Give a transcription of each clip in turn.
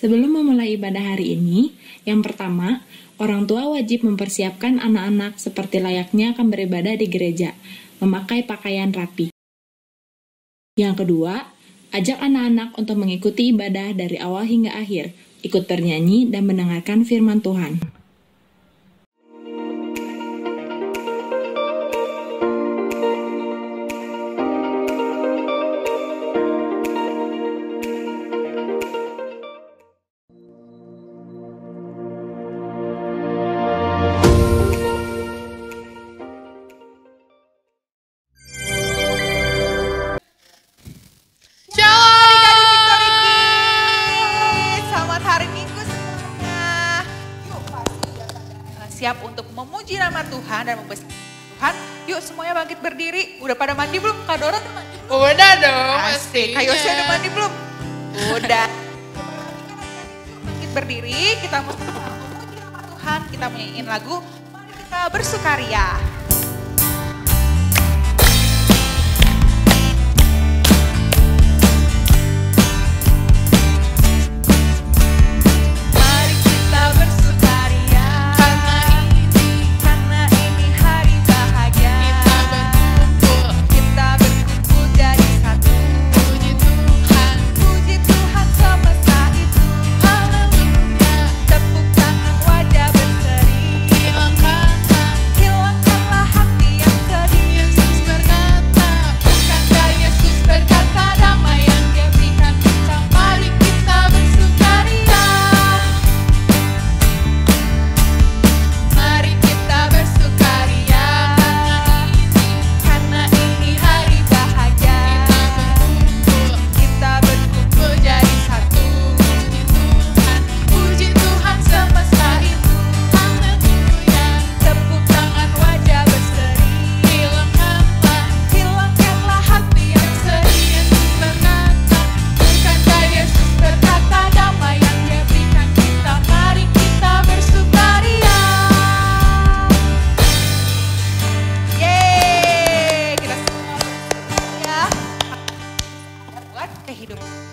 Sebelum memulai ibadah hari ini, yang pertama, orang tua wajib mempersiapkan anak-anak seperti layaknya akan beribadah di gereja, memakai pakaian rapi. Yang kedua, ajak anak-anak untuk mengikuti ibadah dari awal hingga akhir, ikut bernyanyi dan mendengarkan firman Tuhan. Siap untuk memuji nama Tuhan dan membesarkan Tuhan. Yuk semuanya bangkit berdiri. Udah pada mandi belum? Kak Dora udah mandi belum? Udah dong, pasti. Kak Yosya udah mandi belum? Udah. Bangkit berdiri, kita memuji nama Tuhan. Kita menyanyiin lagu, mari kita bersukaria.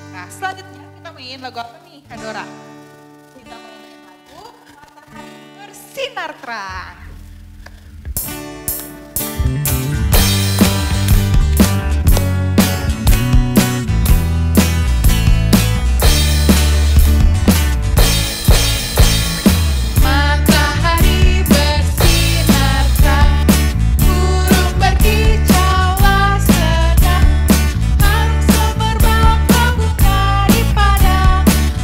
Nah, selanjutnya kita main lagu apa nih, Kak Dora? Kita main lagu Matahari Bersinar Terang.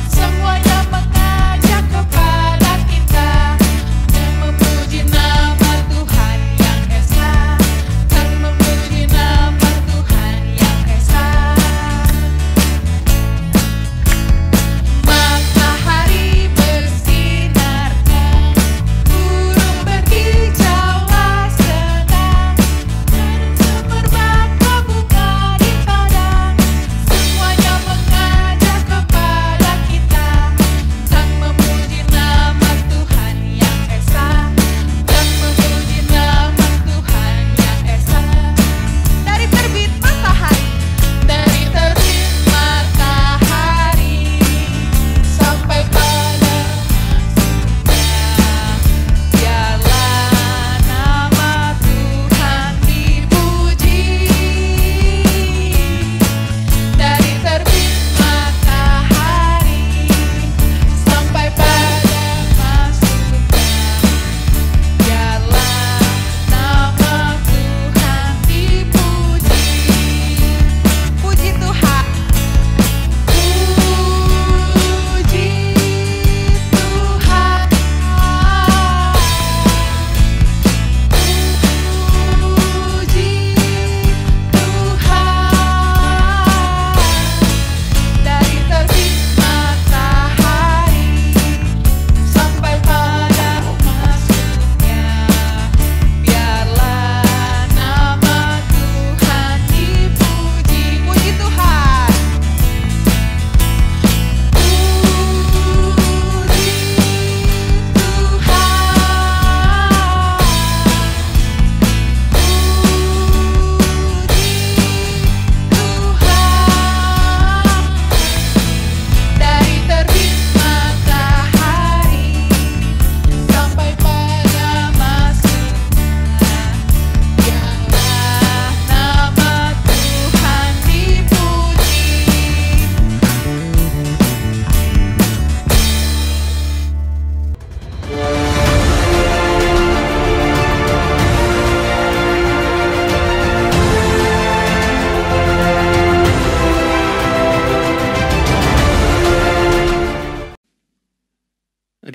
Semuanya mengajak kepada kita dan memuji nama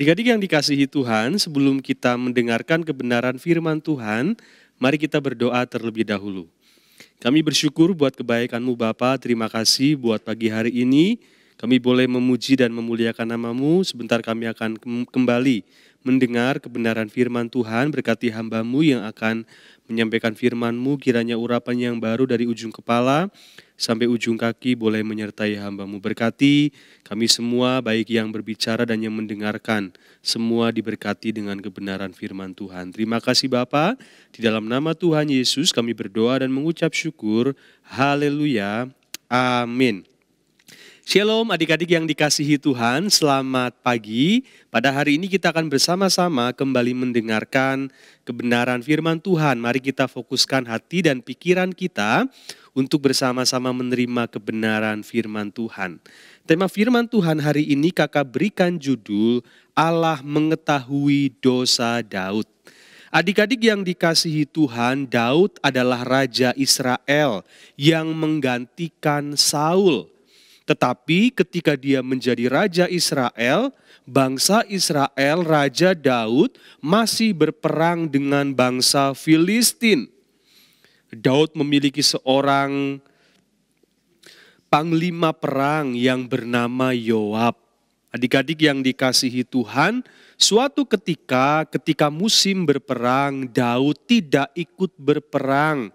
Adik-adik yang dikasihi Tuhan, sebelum kita mendengarkan kebenaran firman Tuhan, mari kita berdoa terlebih dahulu. Kami bersyukur buat kebaikan-Mu Bapa, terima kasih buat pagi hari ini. Kami boleh memuji dan memuliakan nama-Mu, sebentar kami akan kembali mendengar kebenaran firman Tuhan, berkati hamba-Mu yang akan menyampaikan firman-Mu, kiranya urapan yang baru dari ujung kepala sampai ujung kaki boleh menyertai hamba-Mu. Berkati kami semua, baik yang berbicara dan yang mendengarkan, semua diberkati dengan kebenaran firman Tuhan. Terima kasih Bapa, di dalam nama Tuhan Yesus kami berdoa dan mengucap syukur. Haleluya, amin. Shalom adik-adik yang dikasihi Tuhan, selamat pagi. Pada hari ini kita akan bersama-sama kembali mendengarkan kebenaran firman Tuhan. Mari kita fokuskan hati dan pikiran kita untuk bersama-sama menerima kebenaran firman Tuhan. Tema firman Tuhan hari ini kakak berikan judul Allah mengetahui dosa Daud. Adik-adik yang dikasihi Tuhan, Daud adalah Raja Israel yang menggantikan Saul. Tetapi ketika dia menjadi Raja Israel, bangsa Israel, Raja Daud masih berperang dengan bangsa Filistin. Daud memiliki seorang panglima perang yang bernama Yoab. Adik-adik yang dikasihi Tuhan, suatu ketika musim berperang, Daud tidak ikut berperang.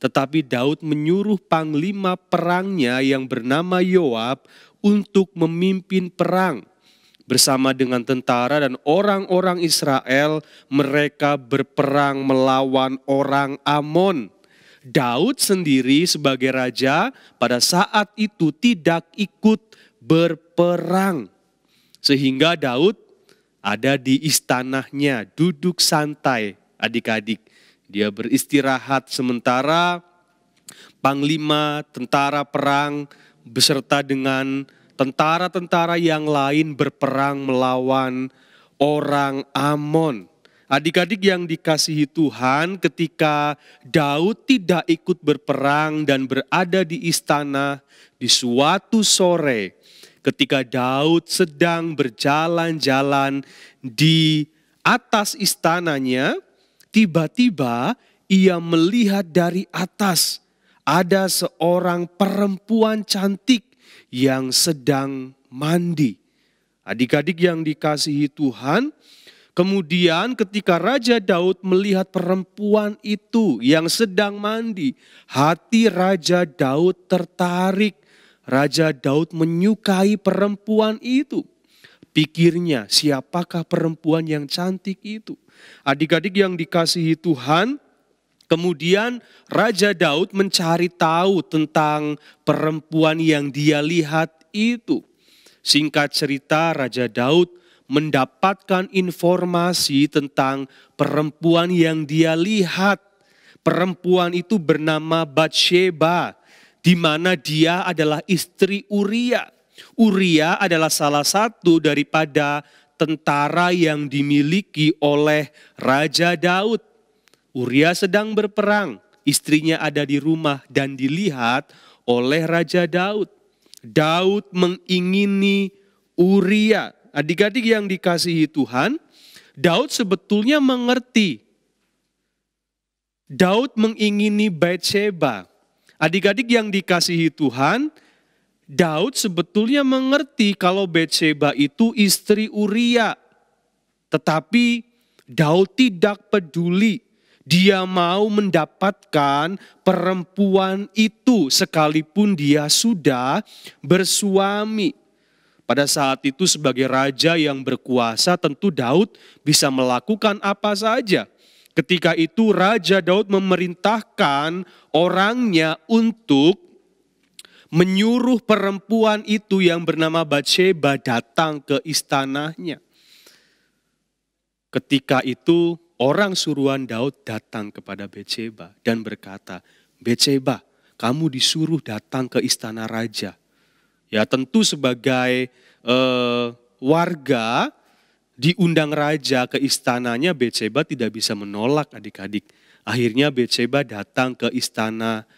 Tetapi Daud menyuruh panglima perangnya yang bernama Yoab untuk memimpin perang. Bersama dengan tentara dan orang-orang Israel, mereka berperang melawan orang Amon. Daud sendiri sebagai raja pada saat itu tidak ikut berperang. Sehingga Daud ada di istananya, duduk santai adik-adik. Dia beristirahat sementara panglima tentara perang beserta dengan tentara-tentara yang lain berperang melawan orang Amon. Adik-adik yang dikasihi Tuhan, ketika Daud tidak ikut berperang dan berada di istana di suatu sore, ketika Daud sedang berjalan-jalan di atas istananya, tiba-tiba ia melihat dari atas ada seorang perempuan cantik yang sedang mandi. Adik-adik yang dikasihi Tuhan, kemudian ketika Raja Daud melihat perempuan itu yang sedang mandi, hati Raja Daud tertarik. Raja Daud menyukai perempuan itu. Pikirnya, siapakah perempuan yang cantik itu? Adik-adik yang dikasihi Tuhan, kemudian Raja Daud mencari tahu tentang perempuan yang dia lihat itu. Singkat cerita, Raja Daud mendapatkan informasi tentang perempuan yang dia lihat. Perempuan itu bernama Batsheba, di mana dia adalah istri Uria. Uria adalah salah satu daripada tentara yang dimiliki oleh Raja Daud. Uria sedang berperang, istrinya ada di rumah dan dilihat oleh Raja Daud. Daud mengingini Uria. Adik-adik yang dikasihi Tuhan, Daud sebetulnya mengerti. Daud mengingini Batsheba. Adik-adik yang dikasihi Tuhan, Daud sebetulnya mengerti kalau Batsheba itu istri Uria. Tetapi Daud tidak peduli. Dia mau mendapatkan perempuan itu sekalipun dia sudah bersuami. Pada saat itu sebagai raja yang berkuasa tentu Daud bisa melakukan apa saja. Ketika itu Raja Daud memerintahkan orangnya untuk menyuruh perempuan itu yang bernama Batsheba datang ke istananya. Ketika itu orang suruhan Daud datang kepada Batsheba dan berkata, Batsheba, kamu disuruh datang ke istana raja. Ya tentu sebagai warga diundang raja ke istananya, Batsheba tidak bisa menolak adik-adik. Akhirnya Batsheba datang ke istana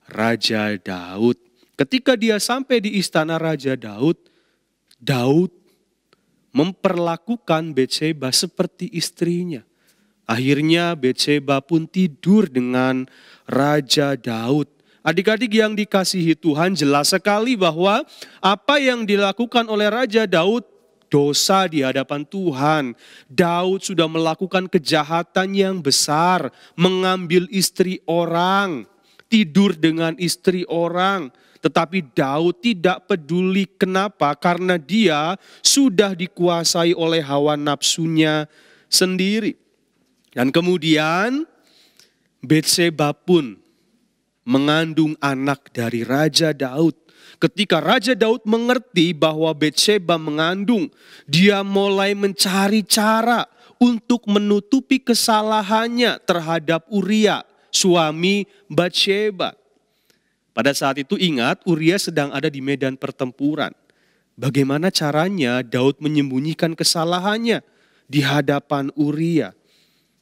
Raja Daud. Ketika dia sampai di istana Raja Daud, Daud memperlakukan Betseba seperti istrinya. Akhirnya Betseba pun tidur dengan Raja Daud. Adik-adik yang dikasihi Tuhan, jelas sekali bahwa apa yang dilakukan oleh Raja Daud dosa di hadapan Tuhan. Daud sudah melakukan kejahatan yang besar, mengambil istri orang, tidur dengan istri orang. Tetapi Daud tidak peduli. Kenapa? Karena dia sudah dikuasai oleh hawa nafsunya sendiri. Dan kemudian Betseba pun mengandung anak dari Raja Daud. Ketika Raja Daud mengerti bahwa Betseba mengandung, dia mulai mencari cara untuk menutupi kesalahannya terhadap Uria, suami Batsheba. Pada saat itu ingat, Uria sedang ada di medan pertempuran. Bagaimana caranya Daud menyembunyikan kesalahannya di hadapan Uria?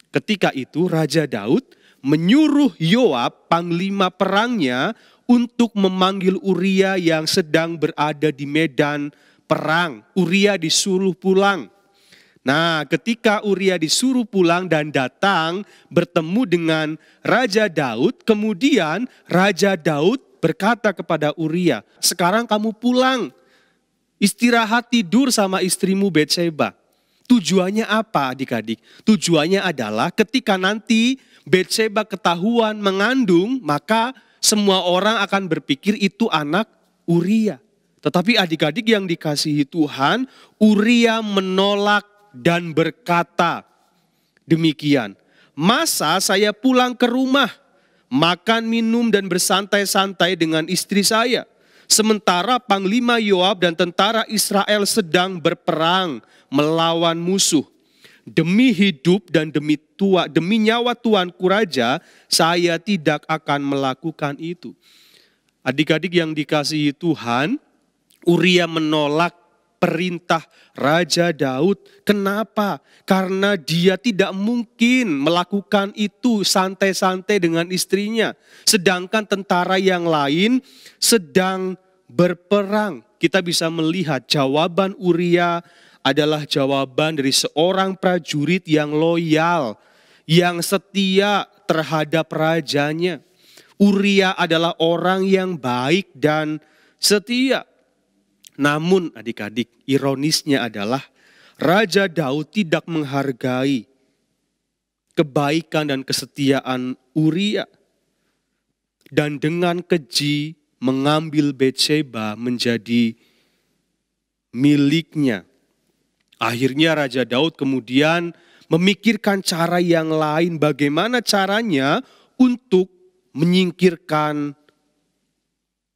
Ketika itu Raja Daud menyuruh Yoab, panglima perangnya, untuk memanggil Uria yang sedang berada di medan perang. Uria disuruh pulang. Nah, ketika Uria disuruh pulang dan datang bertemu dengan Raja Daud, kemudian Raja Daud berkata kepada Uria, "Sekarang kamu pulang, istirahat tidur sama istrimu Betseba." Tujuannya apa adik-adik? Tujuannya adalah ketika nanti Betseba ketahuan mengandung, maka semua orang akan berpikir itu anak Uria. Tetapi adik-adik yang dikasihi Tuhan, Uria menolak dan berkata demikian, "Masa saya pulang ke rumah, makan, minum dan bersantai-santai dengan istri saya, sementara Panglima Yoab dan tentara Israel sedang berperang melawan musuh. Demi hidup dan demi nyawa Tuanku Raja, saya tidak akan melakukan itu." Adik-adik yang dikasihi Tuhan, Uria menolak perintah Raja Daud. Kenapa? Karena dia tidak mungkin melakukan itu santai-santai dengan istrinya. Sedangkan tentara yang lain sedang berperang. Kita bisa melihat jawaban Uria adalah jawaban dari seorang prajurit yang loyal, yang setia terhadap rajanya. Uria adalah orang yang baik dan setia. Namun adik-adik, ironisnya adalah Raja Daud tidak menghargai kebaikan dan kesetiaan Uria. Dan dengan keji mengambil Betseba menjadi miliknya. Akhirnya Raja Daud kemudian memikirkan cara yang lain, bagaimana caranya untuk menyingkirkan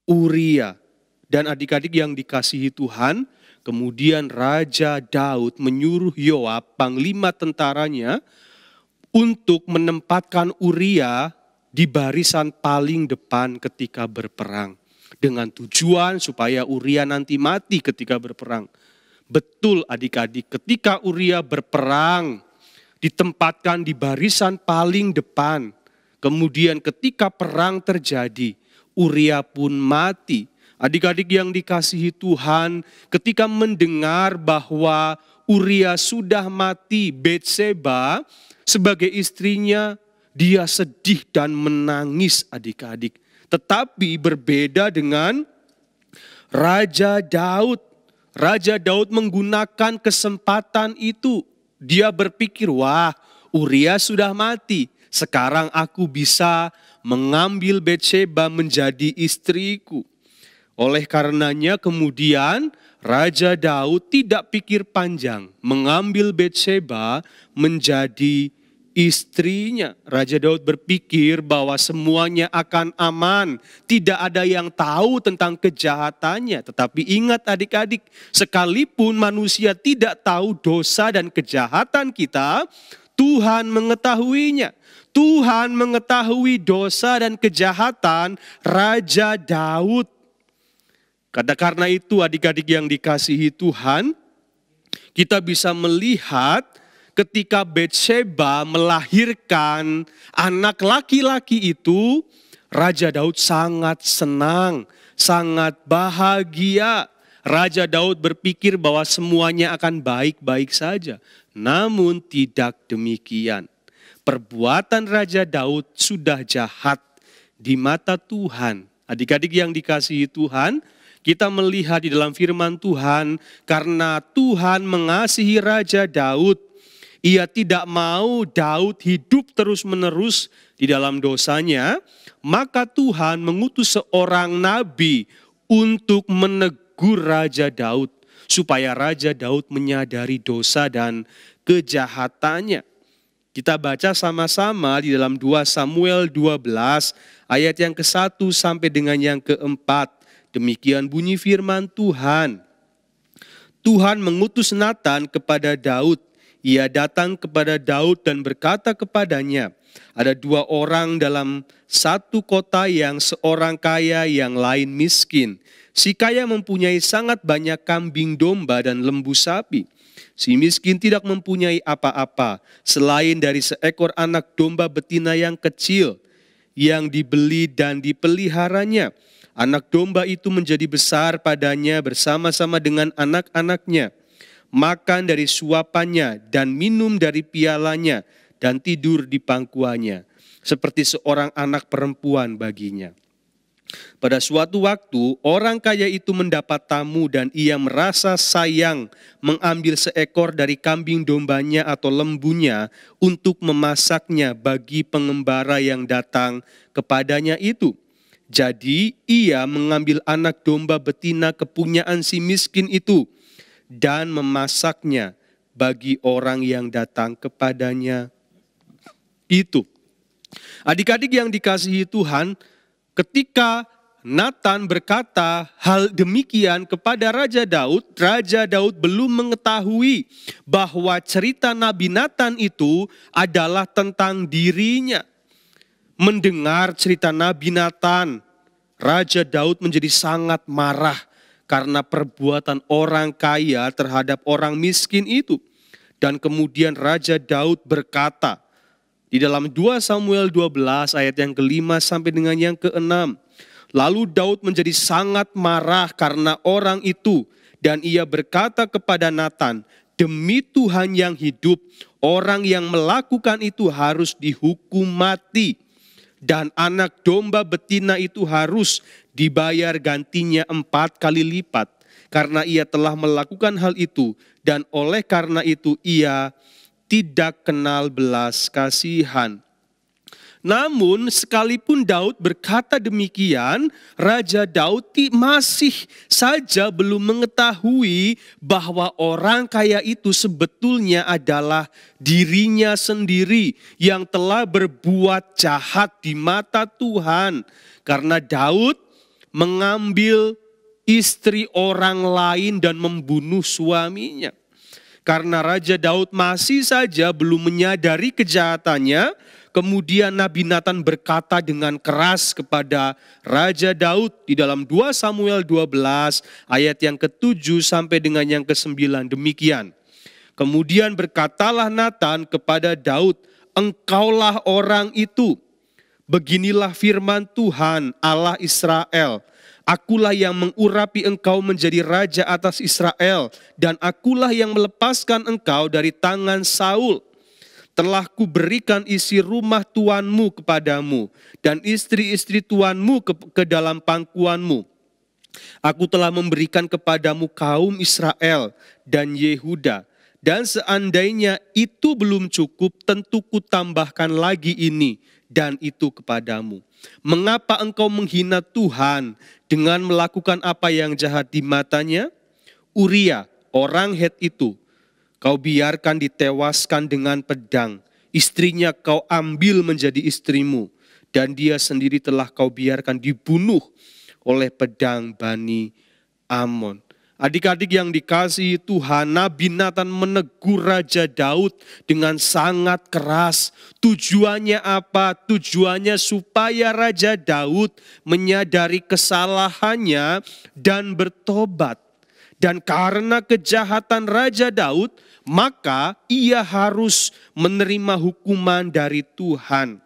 Uria. Dan adik-adik yang dikasihi Tuhan, kemudian Raja Daud menyuruh Yoab, panglima tentaranya, untuk menempatkan Uria di barisan paling depan ketika berperang. Dengan tujuan supaya Uria nanti mati ketika berperang. Betul adik-adik, ketika Uria berperang, ditempatkan di barisan paling depan. Kemudian ketika perang terjadi, Uria pun mati. Adik-adik yang dikasihi Tuhan, ketika mendengar bahwa Uria sudah mati, Betseba sebagai istrinya, dia sedih dan menangis adik-adik. Tetapi berbeda dengan Raja Daud. Raja Daud menggunakan kesempatan itu. Dia berpikir, wah, Uria sudah mati. Sekarang aku bisa mengambil Betseba menjadi istriku. Oleh karenanya kemudian Raja Daud tidak pikir panjang, mengambil Betseba menjadi istrinya. Raja Daud berpikir bahwa semuanya akan aman, tidak ada yang tahu tentang kejahatannya. Tetapi ingat adik-adik, sekalipun manusia tidak tahu dosa dan kejahatan kita, Tuhan mengetahuinya. Tuhan mengetahui dosa dan kejahatan Raja Daud. Karena itu adik-adik yang dikasihi Tuhan, kita bisa melihat ketika Betseba melahirkan anak laki-laki itu, Raja Daud sangat senang, sangat bahagia. Raja Daud berpikir bahwa semuanya akan baik-baik saja. Namun tidak demikian. Perbuatan Raja Daud sudah jahat di mata Tuhan. Adik-adik yang dikasihi Tuhan, kita melihat di dalam firman Tuhan, karena Tuhan mengasihi Raja Daud, ia tidak mau Daud hidup terus-menerus di dalam dosanya, maka Tuhan mengutus seorang nabi untuk menegur Raja Daud, supaya Raja Daud menyadari dosa dan kejahatannya. Kita baca sama-sama di dalam 2 Samuel 12 ayat yang ke-1 sampai dengan yang ke-4. Demikian bunyi firman Tuhan. Tuhan mengutus Natan kepada Daud. Ia datang kepada Daud dan berkata kepadanya, ada 2 orang dalam satu kota, yang seorang kaya, yang lain miskin. Si kaya mempunyai sangat banyak kambing domba dan lembu sapi. Si miskin tidak mempunyai apa-apa selain dari seekor anak domba betina yang kecil yang dibeli dan dipeliharanya. Anak domba itu menjadi besar padanya bersama-sama dengan anak-anaknya. Makan dari suapannya dan minum dari pialanya dan tidur di pangkuannya, seperti seorang anak perempuan baginya. Pada suatu waktu, orang kaya itu mendapat tamu dan ia merasa sayang mengambil seekor dari kambing dombanya atau lembunya untuk memasaknya bagi pengembara yang datang kepadanya itu. Jadi ia mengambil anak domba betina kepunyaan si miskin itu dan memasaknya bagi orang yang datang kepadanya itu. Adik-adik yang dikasihi Tuhan, ketika Natan berkata hal demikian kepada Raja Daud belum mengetahui bahwa cerita Nabi Natan itu adalah tentang dirinya. Mendengar cerita Nabi Natan, Raja Daud menjadi sangat marah karena perbuatan orang kaya terhadap orang miskin itu. Dan kemudian Raja Daud berkata di dalam 2 Samuel 12 ayat yang ke-5 sampai dengan yang ke-6. Lalu Daud menjadi sangat marah karena orang itu, dan ia berkata kepada Natan, demi Tuhan yang hidup, orang yang melakukan itu harus dihukum mati. Dan anak domba betina itu harus dibayar gantinya 4 kali lipat. Karena ia telah melakukan hal itu, dan oleh karena itu ia tidak kenal belas kasihan. Namun sekalipun Daud berkata demikian, Raja Daud masih saja belum mengetahui bahwa orang kaya itu sebetulnya adalah dirinya sendiri yang telah berbuat jahat di mata Tuhan. Karena Daud mengambil istri orang lain dan membunuh suaminya. Karena Raja Daud masih saja belum menyadari kejahatannya, kemudian Nabi Natan berkata dengan keras kepada Raja Daud di dalam 2 Samuel 12 ayat yang ke-7 sampai dengan yang ke-9 demikian. Kemudian berkatalah Natan kepada Daud, engkaulah orang itu. Beginilah firman Tuhan Allah Israel. Akulah yang mengurapi engkau menjadi raja atas Israel, dan akulah yang melepaskan engkau dari tangan Saul. Telah kuberikan isi rumah tuanmu kepadamu, dan istri-istri tuanmu ke dalam pangkuanmu. Aku telah memberikan kepadamu kaum Israel dan Yehuda, dan seandainya itu belum cukup, tentu kutambahkan lagi ini dan itu kepadamu. Mengapa engkau menghina Tuhan dengan melakukan apa yang jahat di matanya? Uria, orang Het itu, kau biarkan ditewaskan dengan pedang. Istrinya kau ambil menjadi istrimu. Dan dia sendiri telah kau biarkan dibunuh oleh pedang Bani Amon. Adik-adik yang dikasihi Tuhan, Nabi Natan menegur Raja Daud dengan sangat keras. Tujuannya apa? Tujuannya supaya Raja Daud menyadari kesalahannya dan bertobat. Dan karena kejahatan Raja Daud, maka ia harus menerima hukuman dari Tuhan.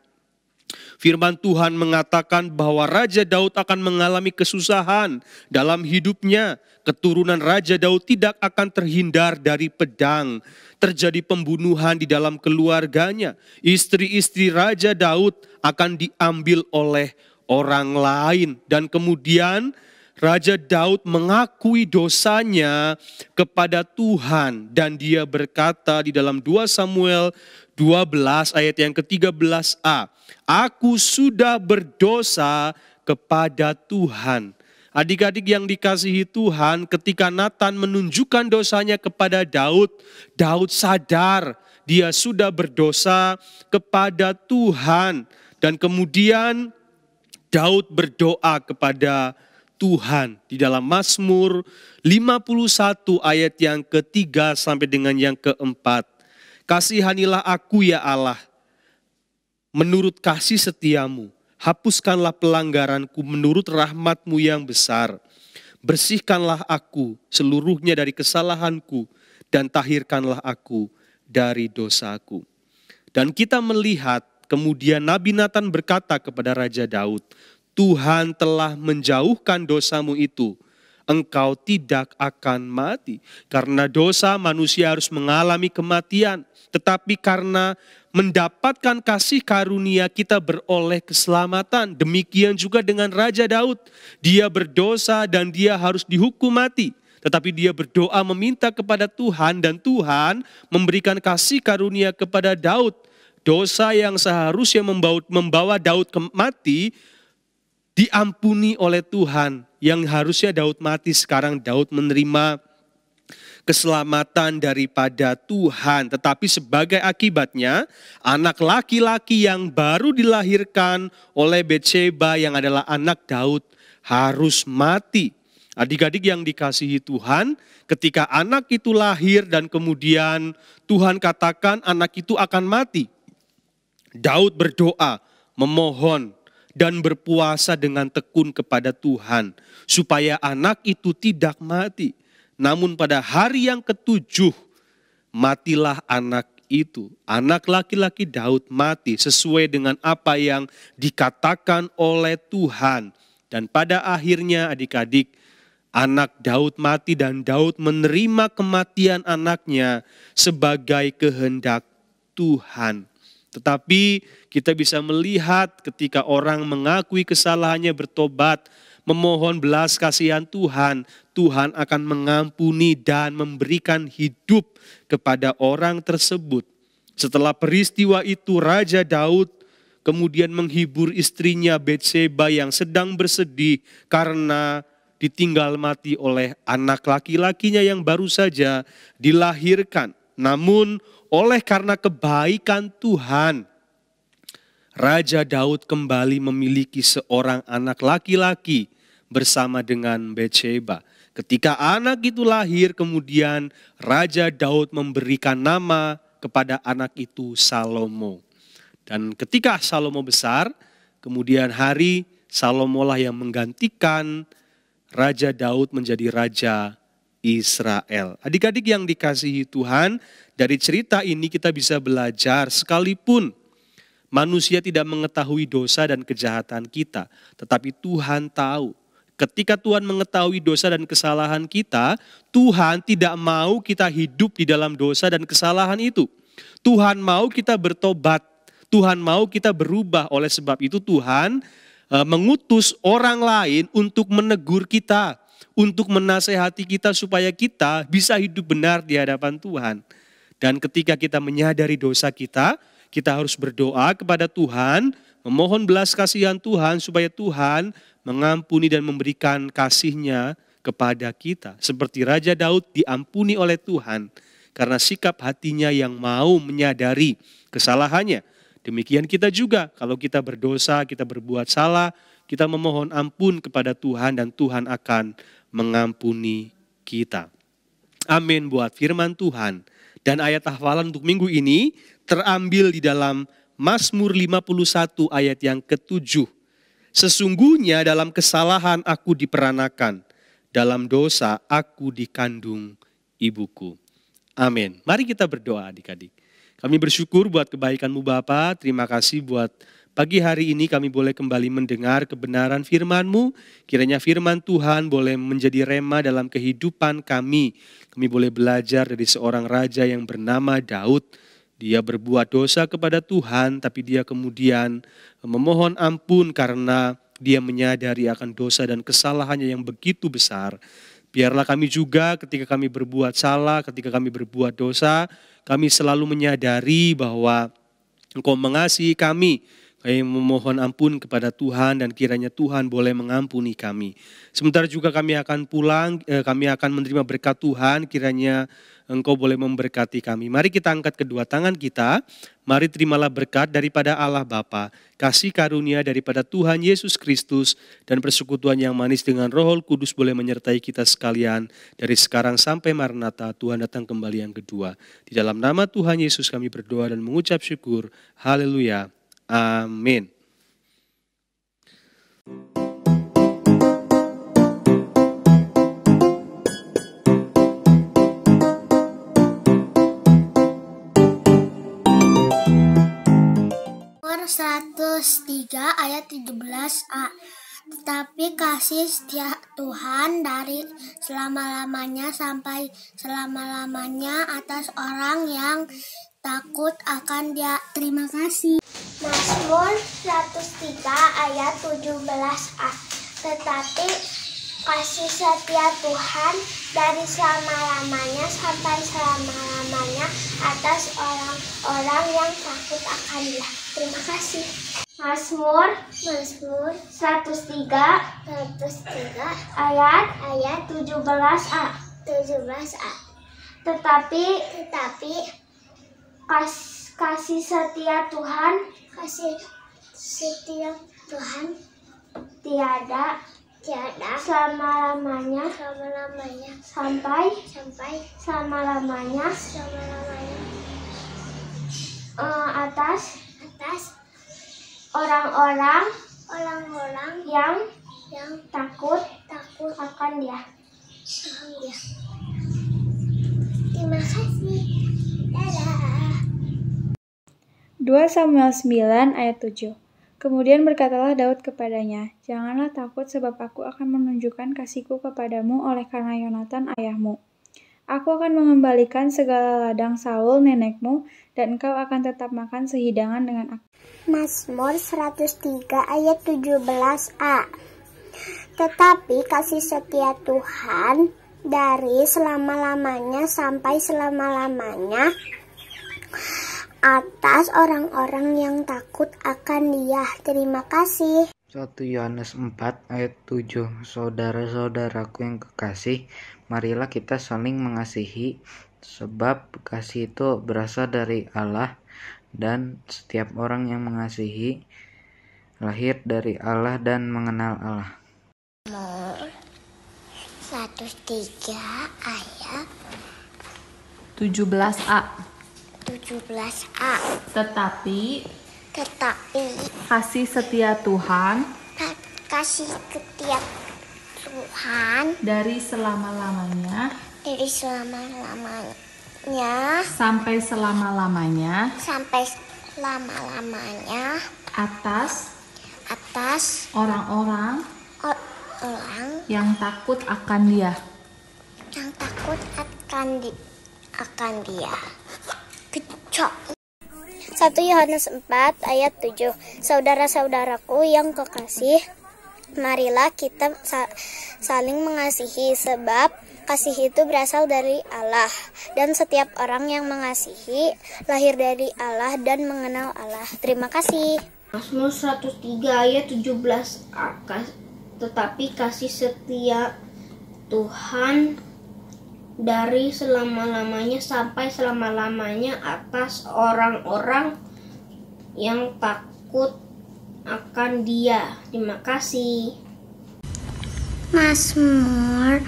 Firman Tuhan mengatakan bahwa Raja Daud akan mengalami kesusahan dalam hidupnya. Keturunan Raja Daud tidak akan terhindar dari pedang. Terjadi pembunuhan di dalam keluarganya. Istri-istri Raja Daud akan diambil oleh orang lain. Dan kemudian Raja Daud mengakui dosanya kepada Tuhan. Dan dia berkata di dalam 2 Samuel 12 ayat yang ke-13a. Aku sudah berdosa kepada Tuhan. Adik-adik yang dikasihi Tuhan, ketika Nathan menunjukkan dosanya kepada Daud, Daud sadar dia sudah berdosa kepada Tuhan. Dan kemudian Daud berdoa kepada Tuhan di dalam Mazmur 51 ayat yang ke-3 sampai dengan yang ke-4. Kasihanilah aku ya Allah, menurut kasih setiamu. Hapuskanlah pelanggaranku menurut rahmat-Mu yang besar. Bersihkanlah aku seluruhnya dari kesalahanku dan tahirkanlah aku dari dosaku. Dan kita melihat kemudian Nabi Nathan berkata kepada Raja Daud, Tuhan telah menjauhkan dosamu itu. Engkau tidak akan mati. Karena dosa manusia harus mengalami kematian. Tetapi karena mendapatkan kasih karunia kita beroleh keselamatan. Demikian juga dengan Raja Daud. Dia berdosa dan dia harus dihukum mati. Tetapi dia berdoa meminta kepada Tuhan dan Tuhan memberikan kasih karunia kepada Daud. Dosa yang seharusnya membawa Daud mati diampuni oleh Tuhan. Yang harusnya Daud mati, sekarang Daud menerima keselamatan daripada Tuhan. Tetapi sebagai akibatnya, anak laki-laki yang baru dilahirkan oleh Batsheba yang adalah anak Daud harus mati. Adik-adik yang dikasihi Tuhan, ketika anak itu lahir dan kemudian Tuhan katakan anak itu akan mati, Daud berdoa, memohon, dan berpuasa dengan tekun kepada Tuhan supaya anak itu tidak mati. Namun pada hari yang ke-7 matilah anak itu. Anak laki-laki Daud mati sesuai dengan apa yang dikatakan oleh Tuhan. Dan pada akhirnya adik-adik, anak Daud mati dan Daud menerima kematian anaknya sebagai kehendak Tuhan. Tetapi kita bisa melihat ketika orang mengakui kesalahannya, bertobat, memohon belas kasihan Tuhan, Tuhan akan mengampuni dan memberikan hidup kepada orang tersebut. Setelah peristiwa itu Raja Daud kemudian menghibur istrinya Batsheba yang sedang bersedih karena ditinggal mati oleh anak laki-lakinya yang baru saja dilahirkan. Namun oleh karena kebaikan Tuhan, Raja Daud kembali memiliki seorang anak laki-laki bersama dengan Batsheba. Ketika anak itu lahir, kemudian Raja Daud memberikan nama kepada anak itu Salomo. Dan ketika Salomo besar, kemudian hari Salomo lah yang menggantikan Raja Daud menjadi Raja Israel. Adik-adik yang dikasihi Tuhan, dari cerita ini kita bisa belajar sekalipun manusia tidak mengetahui dosa dan kejahatan kita, tetapi Tuhan tahu. Ketika Tuhan mengetahui dosa dan kesalahan kita, Tuhan tidak mau kita hidup di dalam dosa dan kesalahan itu. Tuhan mau kita bertobat, Tuhan mau kita berubah. Oleh sebab itu Tuhan mengutus orang lain untuk menegur kita, untuk menasehati kita supaya kita bisa hidup benar di hadapan Tuhan. Dan ketika kita menyadari dosa kita harus berdoa kepada Tuhan, memohon belas kasihan Tuhan supaya Tuhan mengampuni dan memberikan kasih-Nya kepada kita. Seperti Raja Daud diampuni oleh Tuhan karena sikap hatinya yang mau menyadari kesalahannya. Demikian kita juga, kalau kita berdosa, kita berbuat salah, kita memohon ampun kepada Tuhan dan Tuhan akan mengampuni kita. Amin buat firman Tuhan. Dan ayat hafalan untuk minggu ini terambil di dalam Mazmur 51 ayat yang ke-7. Sesungguhnya dalam kesalahan aku diperanakan, dalam dosa aku dikandung ibuku. Amin. Mari kita berdoa adik-adik. Kami bersyukur buat kebaikan-Mu Bapa, terima kasih buat Pagi hari ini kami boleh kembali mendengar kebenaran firman-Mu. Kiranya firman Tuhan boleh menjadi rema dalam kehidupan kami. Kami boleh belajar dari seorang raja yang bernama Daud. Dia berbuat dosa kepada Tuhan, tapi dia kemudian memohon ampun karena dia menyadari akan dosa dan kesalahannya yang begitu besar. Biarlah kami juga ketika kami berbuat salah, ketika kami berbuat dosa, kami selalu menyadari bahwa Engkau mengasihi kami. Kami memohon ampun kepada Tuhan dan kiranya Tuhan boleh mengampuni kami. Sementara juga kami akan pulang, kami akan menerima berkat Tuhan, kiranya Engkau boleh memberkati kami. Mari kita angkat kedua tangan kita, mari terimalah berkat daripada Allah Bapa, kasih karunia daripada Tuhan Yesus Kristus, dan persekutuan yang manis dengan Roh Kudus boleh menyertai kita sekalian dari sekarang sampai Maranatha, Tuhan datang kembali yang kedua. Di dalam nama Tuhan Yesus kami berdoa dan mengucap syukur. Haleluya. Amin. Mazmur 103 ayat 17a. Tetapi kasih setia Tuhan dari selama-lamanya sampai selama-lamanya atas orang yang takut akan Dia. Terima kasih. Mazmur 103 ayat 17a. Tetapi kasih setia Tuhan dari selama-lamanya sampai selama-lamanya atas orang-orang yang takut akan Dia. Terima kasih. Mazmur 103 ayat 17a. Tetapi kasih setia Tuhan tiada selama-lamanya sampai selama-lamanya atas orang-orang yang takut akan Dia. Terima kasih. Dadah. 2 Samuel 9 ayat 7. Kemudian berkatalah Daud kepadanya, "Janganlah takut sebab aku akan menunjukkan kasihku kepadamu oleh karena Yonatan ayahmu. Aku akan mengembalikan segala ladang Saul nenekmu dan engkau akan tetap makan sehidangan dengan aku." Mazmur 103 ayat 17a. Tetapi kasih setia Tuhan dari selama-lamanya sampai selama-lamanya atas orang-orang yang takut akan Dia. Terima kasih. 1 Yohanes 4 ayat 7. Saudara-saudaraku yang kekasih, marilah kita saling mengasihi, sebab kasih itu berasal dari Allah, dan setiap orang yang mengasihi lahir dari Allah dan mengenal Allah. Mazmur 103 ayat 17a. Tetapi kasih setia Tuhan dari selama-lamanya sampai selama-lamanya atas orang-orang yang takut akan Dia. 1 Yohanes 4 ayat 7. Saudara-saudaraku yang kekasih, marilah kita saling mengasihi, sebab kasih itu berasal dari Allah, dan setiap orang yang mengasihi lahir dari Allah dan mengenal Allah. Terima kasih. Mazmur 103 ayat 17a. Tetapi kasih setia Tuhan dari selama-lamanya sampai selama-lamanya atas orang-orang yang takut akan Dia. Terima kasih. Mazmur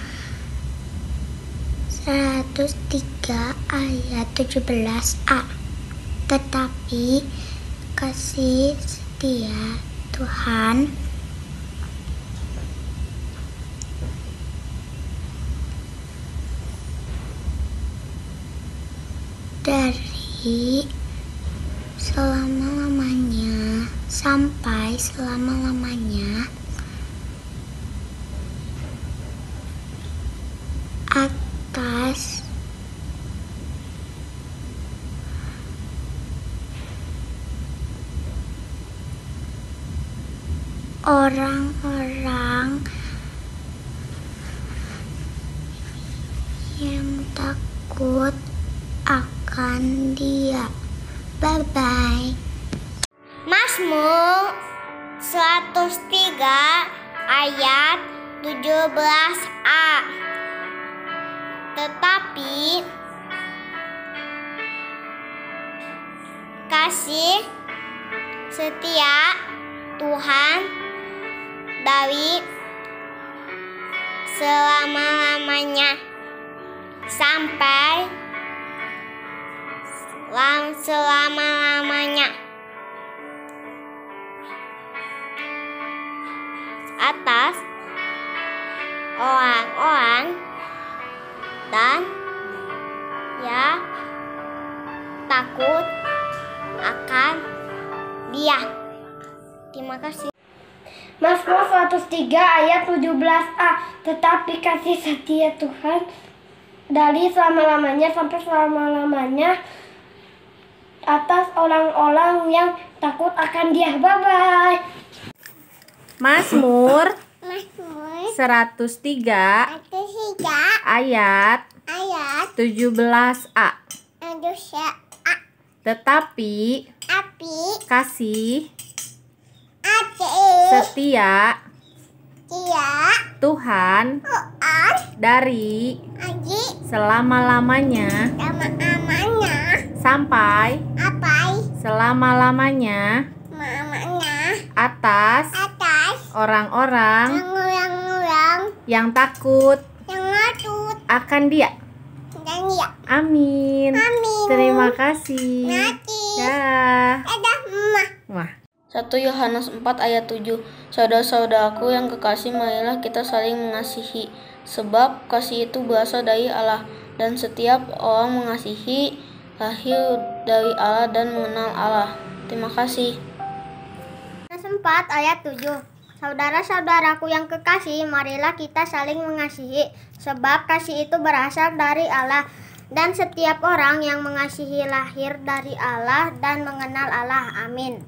103 ayat 17a. Tetapi kasih setia Tuhan dari selama-lamanya sampai selama-lamanya. Atas orang-orang yang takut akan Dia. Bye-bye. Mazmur 103 ayat 17a. Tetapi kasih setia Tuhan dari selama-lamanya sampai selama-lamanya atas orang-orang dan ya takut akan Dia. Terima kasih. Mazmur 103 ayat 17a. Tetapi kasih setia Tuhan dari selama-lamanya sampai selama-lamanya atas orang-orang yang takut akan Dia. Bye-bye. Mazmur 103 ayat 17a. Tetapi kasih setia Tuhan dari selama-lamanya sampai selama-lamanya atas orang-orang yang takut akan Dia. Amin. Terima kasih. Dah. Wah. 1 Yohanes 4 ayat 7. Saudara-saudaraku yang kekasih, marilah kita saling mengasihi, sebab kasih itu berasal dari Allah, dan setiap orang mengasihi lahir dari Allah dan mengenal Allah. Terima kasih. Yohanes 4 ayat 7. Saudara-saudaraku yang kekasih, marilah kita saling mengasihi, sebab kasih itu berasal dari Allah, dan setiap orang yang mengasihi lahir dari Allah dan mengenal Allah. Amin.